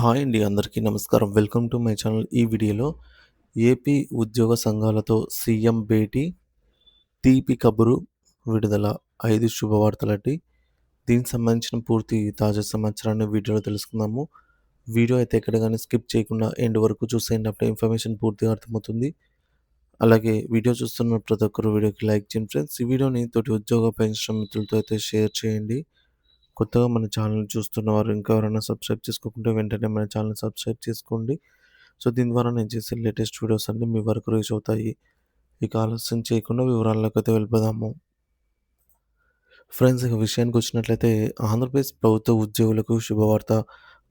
Hi అండి. అందరికీ నమస్కారం. Welcome to my channel. ఈ వీడియోలో ఏపీ ఉద్యోగ సంఘాలతో సీఎం భేటీ, తీపి కబురు విడుదల 5 శుభవార్తలండి. దీనికి సంబంధించిన పూర్తి తాజా సమాచారాన్ని వీడియోలో తెలుసుకుందాము. వీడియో అయితే ఎక్కడ గాని స్కిప్ చేయకుండా ఎండ్ వరకు చూసేయండి. అప్పుడే ఇన్ఫర్మేషన్ పూర్తిగా అర్థమవుతుంది. అలాగే వీడియో చూస్తున్న ప్రతి ఒక్కరు వీడియోకి లైక్ చేయండి ఫ్రెండ్స్. ఈ వీడియోని తోటి ఉద్యోగ పెన్షన్ మిత్రులతో అయితే షేర్ చేయండి. కొత్తగా మన ఛానల్ చూస్తున్నవారు ఇంకా ఎవరైనా సబ్స్క్రైబ్ చేసుకోకుంటే వెంటనే మన ఛానల్ సబ్స్క్రైబ్ చేసుకోండి. సో, దీని ద్వారా నేను చేసే లేటెస్ట్ వీడియోస్ అన్నీ మీ వరకు రీచ్ అవుతాయి. ఇక ఆలస్యం చేయకుండా వివరాల్లోకైతే వెళ్ళిపోదాము. ఫ్రెండ్స్, ఇక విషయానికొచ్చినట్లయితే ఆంధ్రప్రదేశ్ ప్రభుత్వ ఉద్యోగులకు శుభవార్త.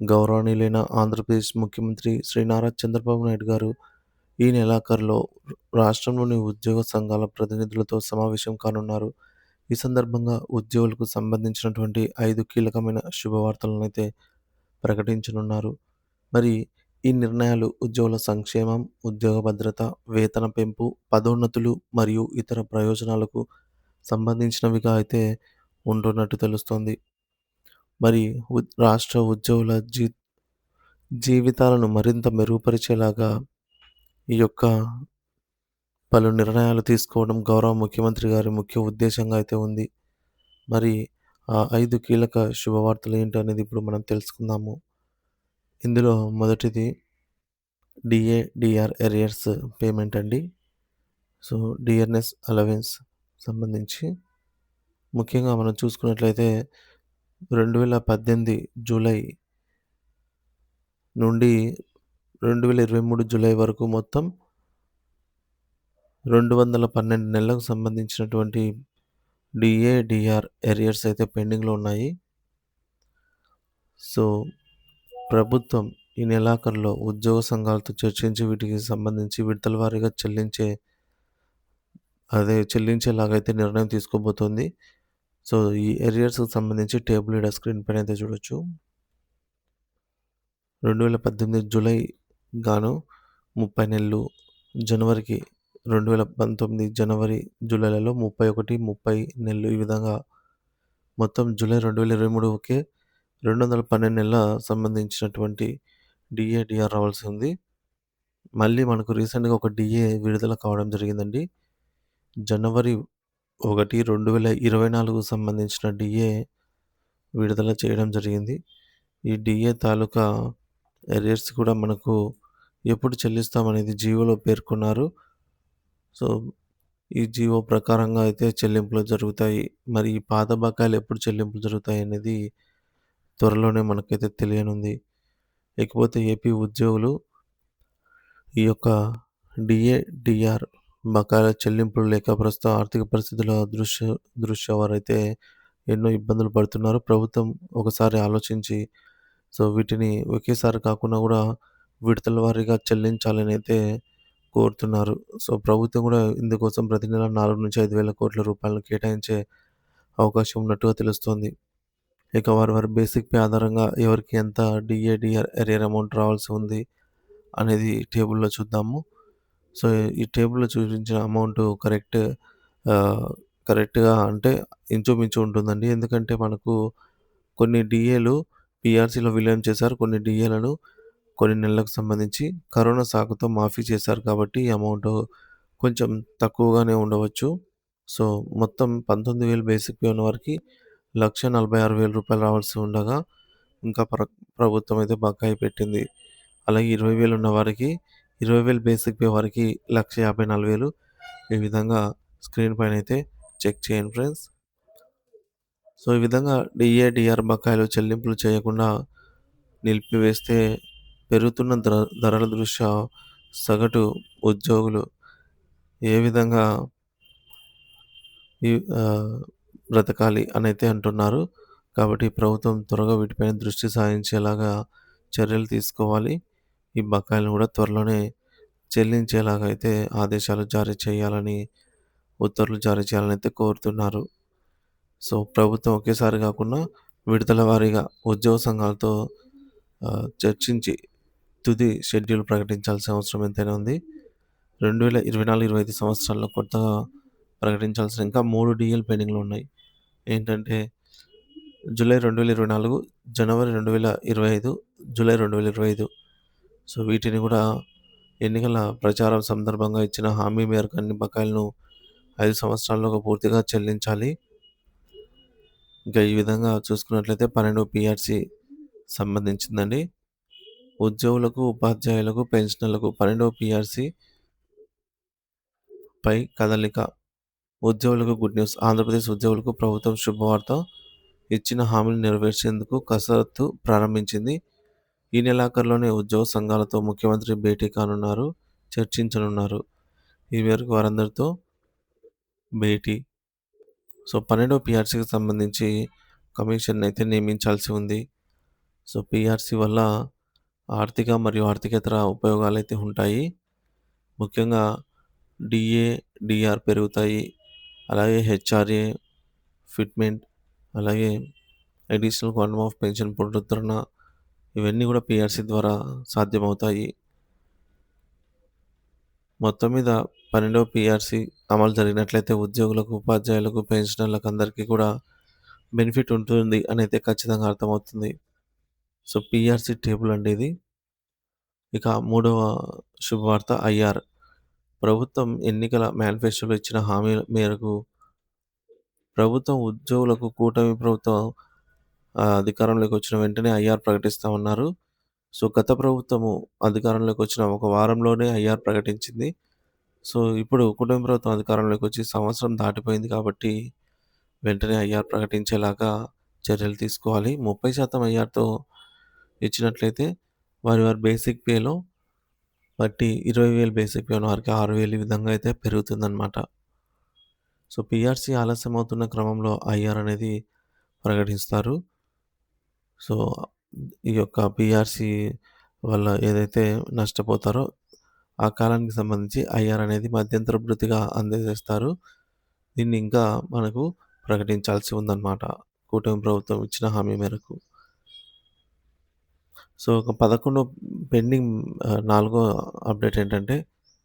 గౌరవనీయులైన ఆంధ్రప్రదేశ్ ముఖ్యమంత్రి శ్రీ నారా చంద్రబాబు నాయుడు గారు ఈ నెలాఖరులో రాష్ట్రంలోని ఉద్యోగ సంఘాల ప్రతినిధులతో సమావేశం కానున్నారు. ఈ సందర్భంగా ఉద్యోగులకు సంబంధించినటువంటి 5 కీలకమైన శుభవార్తలనైతే ప్రకటించనున్నారు. మరి ఈ నిర్ణయాలు ఉద్యోగుల సంక్షేమం, ఉద్యోగ భద్రత, వేతన పెంపు, పదోన్నతులు మరియు ఇతర ప్రయోజనాలకు సంబంధించినవిగా అయితే ఉంటున్నట్టు తెలుస్తోంది. మరి రాష్ట్ర ఉద్యోగుల జీవితాలను మరింత మెరుగుపరిచేలాగా ఈ యొక్క పలు నిర్ణయాలు తీసుకోవడం గౌరవ ముఖ్యమంత్రి గారి ముఖ్య ఉద్దేశంగా అయితే ఉంది. మరి ఆ 5 కీలక శుభవార్తలు ఏంటనేది ఇప్పుడు మనం తెలుసుకుందాము. ఇందులో మొదటిది డీఏ, డీఆర్ ఎరియర్స్ పేమెంట్ అండి. సో, డియర్‌నెస్ అలవెన్స్ సంబంధించి ముఖ్యంగా మనం చూసుకున్నట్లయితే 2018 జూలై నుండి 2023 జూలై వరకు మొత్తం 212 నెలలకు సంబంధించినటువంటి డీఏ, డీఆర్ ఎరియర్స్ అయితే పెండింగ్‌లో ఉన్నాయి. సో, ప్రభుత్వం ఈ నెలాఖరులో ఉద్యోగ సంఘాలతో చర్చించి వీటికి సంబంధించి విడతల వారీగా చెల్లించేలాగైతే నిర్ణయం తీసుకోబోతోంది. సో, ఈ ఎరియర్స్‌కి సంబంధించి టేబుల్ ఈడ స్క్రీన్ పైన అయితే చూడొచ్చు. 2018 జూలై గాను 30 నెలలు, జనవరికి 2019 జనవరి, జూలైలలో 31, 30 నెలలు ఈ విధంగా మొత్తం జూలై 2023కి 212 నెలల సంబంధించినటువంటి డీఏ, డీఆర్ రావాల్సి ఉంది. మళ్ళీ మనకు రీసెంట్‌గా ఒక డీఏ విడుదల కావడం జరిగిందండి. జనవరి 1, 2024కు సంబంధించిన డీఏ విడుదల చేయడం జరిగింది. ఈ డీఏ తాలూకా ఎరియర్స్ కూడా మనకు ఎప్పుడు చెల్లిస్తామనేది జీవోలో పేర్కొన్నారు. సో, ఈ జీవో ప్రకారంగా అయితే చెల్లింపులు జరుగుతాయి. మరి ఈ పాత బకాయిలు ఎప్పుడు చెల్లింపులు జరుగుతాయనేది త్వరలోనే మనకైతే తెలియనుంది. ఇకపోతే ఏపీ ఉద్యోగులు ఈ యొక్క డీఏ, డీఆర్ బకాయిల చెల్లింపులు లేక ప్రస్తుత ఆర్థిక పరిస్థితుల దృష్ట్యా వారైతే ఎన్నో ఇబ్బందులు పడుతున్నారు. ప్రభుత్వం ఒకసారి ఆలోచించి వీటిని ఒకేసారి కాకుండా కూడా విడతల వారీగా చెల్లించాలని అయితే కోరుతున్నారు. ప్రభుత్వం కూడా ఇందుకోసం ప్రతి నెల 4-5 వేల కోట్ల రూపాయలను కేటాయించే అవకాశం ఉన్నట్టుగా తెలుస్తోంది. ఇక వారి బేసిక్ పే ఆధారంగా ఎవరికి ఎంత డీఏ, డీఆర్ ఎరియర్ అమౌంట్ రావాల్సి ఉంది అనేది టేబుల్‌లో చూద్దాము. సో, ఈ టేబుల్‌లో చూపించిన అమౌంట్ కరెక్ట్‌గా అంటే ఇంచుమించు ఉంటుందండి. ఎందుకంటే మనకు కొన్ని డీఏలు పీఆర్సీలో విలీనం చేశారు. కొన్ని డీఏలను కొన్ని నెలలకు సంబంధించి కరోనా సాకుతో మాఫీ చేశారు కాబట్టి ఈ అమౌంట్ కొంచెం తక్కువగానే ఉండవచ్చు. సో, మొత్తం 19,000 బేసిక్ పే ఉన్నవారికి రూ. 1,46,000 రావాల్సి ఉండగా ఇంకా ప్రభుత్వం అయితే బకాయి పెట్టింది. అలాగే 20,000 ఉన్న వారికి 20,000 బేసిక్ పే వారికి 1,54,000 ఈ విధంగా స్క్రీన్ పైన అయితే చెక్ చేయండి ఫ్రెండ్స్. సో, ఈ విధంగా డీఏ, డీఆర్ బకాయిలు చెల్లింపులు చేయకుండా నిలిపివేస్తే పెరుగుతున్న ధరల దృష్ట్యా సగటు ఉద్యోగులు ఏ విధంగా ఈ బ్రతకాలి అనైతే అంటున్నారు. కాబట్టి ప్రభుత్వం త్వరగా వీటిపైన దృష్టి సారించేలాగా చర్యలు తీసుకోవాలి. ఈ బకాయిలను కూడా త్వరలోనే చెల్లించేలాగా అయితే ఆదేశాలు జారీ చేయాలని, ఉత్తర్వులు జారీ చేయాలని అయితే కోరుతున్నారు. సో, ప్రభుత్వం ఒకేసారి కాకుండా విడతల వారీగా ఉద్యోగ సంఘాలతో చర్చించి తుది షెడ్యూల్ ప్రకటించాల్సిన అవసరం ఎంతైనా ఉంది. 2024-25 సంవత్సరాల్లో కొత్తగా ప్రకటించాల్సిన ఇంకా 3 డీఏలు పెండింగ్‌లో ఉన్నాయి. ఏంటంటే జూలై 2024, జనవరి 2025, జూలై 2025. సో, వీటిని గూడా ఎన్నికల ప్రచారం సందర్భంగా ఇచ్చిన హామీ మేరకు అన్ని బకాయిలను 5 సంవత్సరాల్లోగా పూర్తిగా చెల్లించాలి. ఇంకా ఈ విధంగా చూసుకున్నట్లయితే 12 పీఆర్సీ సంబంధించిందండి. ఉద్యోగులకు, ఉపాధ్యాయులకు, పెన్షనర్లకు 12 పీఆర్సీ పై కదలిక. ఉద్యోగులకు గుడ్ న్యూస్. ఆంధ్రప్రదేశ్ ఉద్యోగులకు ప్రభుత్వం శుభవార్త. ఇచ్చిన హామీలు నెరవేర్చేందుకు కసరత్తు ప్రారంభించింది. ఈ నెలాఖరులోనే ఉద్యోగ సంఘాలతో ముఖ్యమంత్రి భేటీ కానున్నారు. చర్చించనున్నారు. ఈ మేరకు వారందరితో భేటీ. సో, 12వ పీఆర్సీకి సంబంధించి కమిషన్‌నయితే నియమించాల్సి ఉంది. సో, పీఆర్సీ వల్ల ఆర్థిక మరియు ఆర్థికేతర ఉపయోగాలైతే ఉంటాయి. ముఖ్యంగా డీఏ, డీఆర్ పెరుగుతాయి. అలాగే హెచ్ఆర్ఏ, ఫిట్‌మెంట్, అలాగే అడిషనల్ క్వాంటమ్ ఆఫ్ పెన్షన్ పునరుద్ధరణ ఇవన్నీ కూడా పీఆర్సీ ద్వారా సాధ్యమవుతాయి. మొత్తం మీద 12వ పీఆర్సీ అమలు జరిగినట్లయితే ఉద్యోగులకు, ఉపాధ్యాయులకు, పెన్షనర్లకు అందరికీ కూడా బెనిఫిట్ ఉంటుంది అనైతే ఖచ్చితంగా అర్థమవుతుంది. సో, పీఆర్సీ టేబుల్ అండి ఇది. ఇక మూడవ శుభవార్త ఐఆర్. ప్రభుత్వం ఎన్నికల మేనిఫెస్టోలో ఇచ్చిన హామీల మేరకు ప్రభుత్వం ఉద్యోగులకు కూటమి ప్రభుత్వం అధికారంలోకి వచ్చిన వెంటనే ఐఆర్ ప్రకటిస్తామన్నారు. సో, గత ప్రభుత్వము అధికారంలోకి వచ్చిన ఒక వారంలోనే ఐఆర్ ప్రకటించింది. సో, ఇప్పుడు కూటమి ప్రభుత్వం అధికారంలోకి వచ్చి సంవత్సరం దాటిపోయింది కాబట్టి వెంటనే ఐఆర్ ప్రకటించేలాగా చర్యలు తీసుకోవాలి. 30% ఐఆర్‌తో ఇచ్చినట్లయితే వారి బేసిక్ పేలో బట్టి 20,000 బేసిక్ పే ఉన్న వారికి 6,000 ఈ విధంగా అయితే పెరుగుతుందనమాట. సో, పీఆర్సీ ఆలస్యమవుతున్న క్రమంలో ఐఆర్ అనేది ప్రకటిస్తారు. సో, ఈ యొక్క పీఆర్సీ వల్ల ఏదైతే నష్టపోతారో ఆ కాలానికి సంబంధించి ఐఆర్ అనేది మధ్యంతర భృతిగా అందజేస్తారు. దీన్ని ఇంకా మనకు ప్రకటించాల్సి ఉందన్నమాట. కూటమి ప్రభుత్వం ఇచ్చిన హామీ మేరకు. సో, ఒక 11 పెండింగ్ నాలుగో అప్డేట్ ఏంటంటే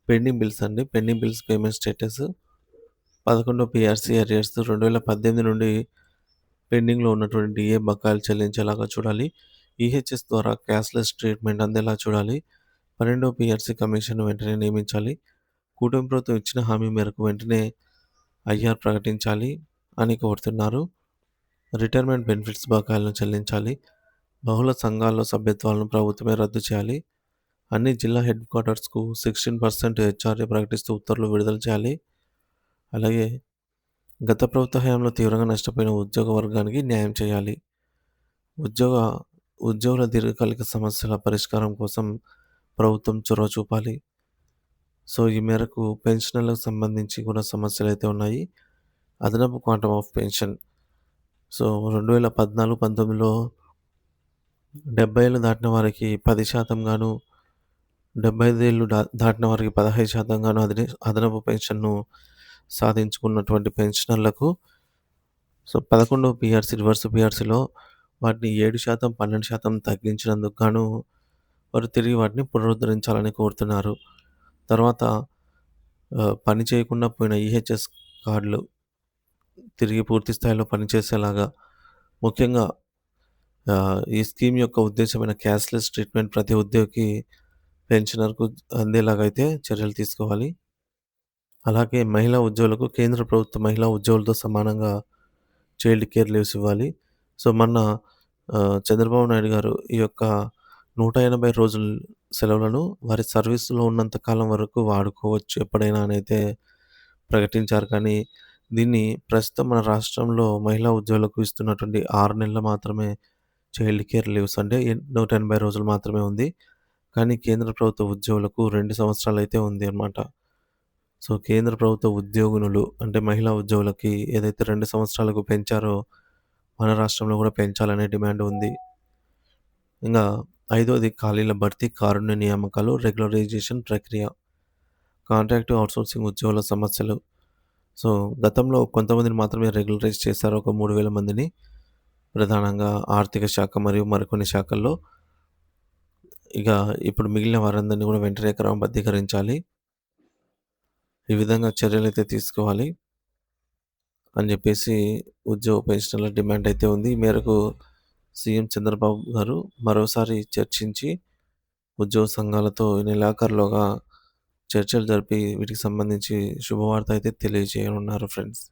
పెండింగ్ బిల్స్ అండి. Pending bills payment status 11 PRC arrears 2018 నుండి పెండింగ్‌లో ఉన్నటువంటి డీఏ బకాయిలు చెల్లించేలాగా చూడాలి. ఈహెచ్ఎస్ ద్వారా క్యాష్‌లెస్ ట్రీట్మెంట్ అందేలా చూడాలి. 12వ పీఆర్సీ కమిషన్‌ను వెంటనే నియమించాలి. కూటమి ప్రభుత్వం ఇచ్చిన హామీ మేరకు వెంటనే ఐఆర్ ప్రకటించాలి అని కోరుతున్నారు. రిటైర్మెంట్ బెనిఫిట్స్ బకాయిలను చెల్లించాలి. బహుళ సంఘాల్లో సభ్యత్వాలను ప్రభుత్వమే రద్దు చేయాలి. అన్ని జిల్లా హెడ్ క్వార్టర్స్‌కు 16% హెచ్ఆర్ఏ ప్రకటిస్తూ ఉత్తర్వులు విడుదల చేయాలి. అలాగే గత ప్రభుత్వ హయాంలో తీవ్రంగా నష్టపోయిన ఉద్యోగ వర్గానికి న్యాయం చేయాలి. ఉద్యోగ ఉద్యోగుల దీర్ఘకాలిక సమస్యల పరిష్కారం కోసం ప్రభుత్వం చొరవ చూపాలి. సో, ఈ మేరకు పెన్షనర్లకు సంబంధించి కూడా సమస్యలైతే ఉన్నాయి. అదనపు క్వాంటమ్ ఆఫ్ పెన్షన్. సో, 2014, 19లో 70 ఏళ్ళు దాటిన వారికి 10% గాను, 75 ఏళ్ళు దాటిన వారికి 15% గాను అదనపు పెన్షన్‌ను సాధించుకున్నటువంటి పెన్షనర్లకు సో, 11వ పీఆర్సీ రివర్స్ పీఆర్సీలో వాటిని 7%, 12% తగ్గించినందుకు గాను వారు తిరిగి వాటిని పునరుద్ధరించాలని కోరుతున్నారు. తర్వాత పని చేయకుండా పోయిన ఈహెచ్ఎస్ కార్డులు తిరిగి పూర్తి స్థాయిలో పనిచేసేలాగా ముఖ్యంగా ఈ స్కీమ్ యొక్క ఉద్దేశమైన క్యాష్‌లెస్ ట్రీట్మెంట్ ప్రతి ఉద్యోగికి, పెన్షనర్‌కు అందేలాగా అయితే చర్యలు తీసుకోవాలి. అలాగే మహిళా ఉద్యోగులకు కేంద్ర ప్రభుత్వ మహిళా ఉద్యోగులతో సమానంగా చైల్డ్ కేర్ లీవ్స్ ఇవ్వాలి. సో, మొన్న చంద్రబాబు నాయుడు గారు ఈ యొక్క 180 రోజుల సెలవులను వారి సర్వీస్‌లో ఉన్నంత కాలం వరకు వాడుకోవచ్చు ఎప్పుడైనా అనైతే ప్రకటించారు. కానీ దీన్ని ప్రస్తుతం మన రాష్ట్రంలో మహిళా ఉద్యోగులకు ఇస్తున్నటువంటి 6 నెలలు మాత్రమే చైల్డ్ కేర్ లీవ్స్ అంటే 180 రోజులు మాత్రమే ఉంది. కానీ కేంద్ర ప్రభుత్వ ఉద్యోగులకు 2 సంవత్సరాలైతే ఉంది అన్నమాట. సో, కేంద్ర ప్రభుత్వ ఉద్యోగినులు అంటే మహిళా ఉద్యోగులకి ఏదైతే 2 సంవత్సరాలకు పెంచారో మన రాష్ట్రంలో కూడా పెంచాలనే డిమాండ్ ఉంది. ఇంగా ఐదోది ఖాళీల భర్తీ, కారుణ్య నియామకాలు, రెగ్యులరైజేషన్ ప్రక్రియ, కాంట్రాక్ట్ ఔట్‌సోర్సింగ్ ఉద్యోగుల సమస్యలు. సో, గతంలో కొంతమందిని మాత్రమే రెగ్యులరైజ్ చేశారు. ఒక 3,000 మందిని. ప్రధానంగా ఆర్థిక శాఖ మరియు మరికొన్ని శాఖల్లో. ఇక ఇప్పుడు మిగిలిన వారందరిని కూడా వెంటనే క్రమబద్ధీకరించాలి. ఈ విధంగా చర్యలైతే తీసుకోవాలి. అని జెప్పేసి ఉద్యోగ పెన్షనర్ల డిమాండ్ అయితే ఉంది. ఈ మేరకు సీఎం చంద్రబాబు గారు మరోసారి చర్చించి ఉద్యోగ సంఘాలతో ఈ నెలాఖరులోగా చర్చలు జరిపి వీటికి సంబంధించి శుభవార్త అయితే తెలియజేయనున్నారు ఫ్రెండ్స్.